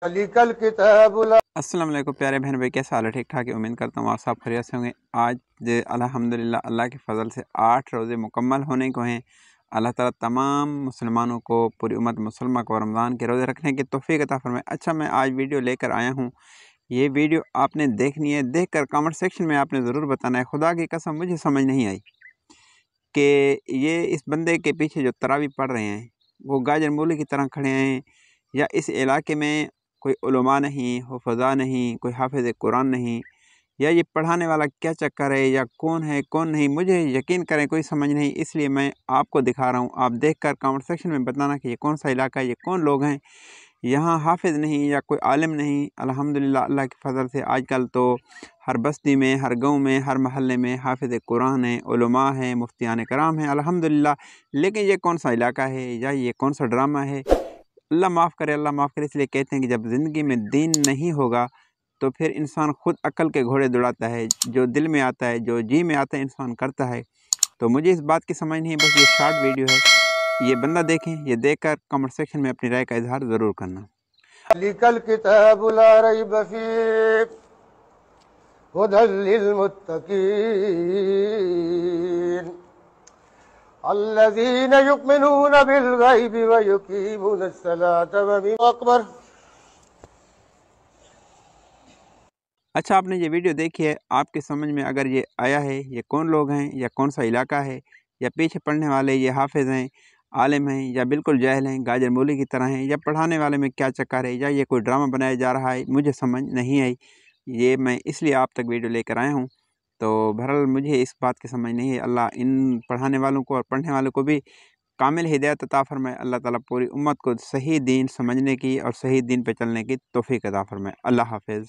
कल किताब अस्सलाम वालेकुम प्यारे बहन भाई, कैसा हाल है? ठीक ठाक है, उम्मीद करता हूँ आप सब खैरियत से होंगे। आज अल्हम्दुलिल्लाह अल्लाह के फ़ज़ल से 8 रोज़े मुकम्मल होने को हैं। अल्लाह ताला तमाम मुसलमानों को, पूरी उम्मत मुसलमा को रमज़ान के रोज़े रखने की तौफ़ीक अता फ़रमाए। अच्छा, मैं आज वीडियो लेकर आया हूँ। ये वीडियो आपने देखनी है, देख कर कमेंट सेक्शन में आपने ज़रूर बताना है। खुदा की कसम मुझे समझ नहीं आई कि ये इस बंदे के पीछे जो तरावी पढ़ रहे हैं वो गाजर मूली की तरह खड़े हैं, या इस इलाके में कोई उलमा नहीं, हुफ़ज़ा नहीं, कोई हाफ़िज़ कुरान नहीं, या ये पढ़ाने वाला क्या चक्कर है, या कौन है कौन नहीं, मुझे यकीन करें कोई समझ नहीं। इसलिए मैं आपको दिखा रहा हूँ, आप देखकर कमेंट सेक्शन में बताना कि ये कौन सा इलाका है, ये कौन लोग हैं। यहाँ हाफ़िज़ नहीं या कोई आलिम नहीं। अल्हम्दुलिल्लाह अल्लाह के फ़ज़ल से आजकल तो हर बस्ती में, हर गाँव में, हर महल्ले में हाफ़िज़ कुरान हैं, उलमा हैं, मुफ्तियान कराम हैं अल्हम्दुलिल्लाह। लेकिन ये कौन सा इलाका है या ये कौन सा ड्रामा है? अल्लाह माफ़ करे, अल्लाह माफ़ करे। इसलिए कहते हैं कि जब ज़िंदगी में दीन नहीं होगा तो फिर इंसान खुद अक्ल के घोड़े दौड़ाता है, जो दिल में आता है, जो जी में आता है इंसान करता है। तो मुझे इस बात की समझ नहीं है, बस ये शॉर्ट वीडियो है, ये बंदा देखें, ये देखकर कमेंट सेक्शन में अपनी राय का इजहार ज़रूर करना। कल किताब ला रैब फीह हुदल लिलमुत्तकीन अल्लज़ीना युमिनूना बिल गैबि व युकीमूनस्सलात व मिम्मा अकबर। अच्छा, आपने ये वीडियो देखी है, आपके समझ में अगर ये आया है, ये कौन लोग हैं या कौन सा इलाका है, या पीछे पढ़ने वाले ये हाफिज़ हैं, आलिम हैं, या बिल्कुल जाहिल हैं, गाजर मूली की तरह हैं, या पढ़ाने वाले में क्या चक्कर है, या ये कोई ड्रामा बनाया जा रहा है, मुझे समझ नहीं आई। ये मैं इसलिए आप तक वीडियो लेकर आया हूँ। तो बहरहाल मुझे इस बात की समझ नहीं है। अल्लाह इन पढ़ाने वालों को और पढ़ने वालों को भी कामिल हिदायत अता फ़रमाए। अल्लाह ताला पूरी उम्मत को सही दीन समझने की और सही दीन पे चलने की तौफ़ीक अता फ़रमाए। अल्लाह हाफ़िज़।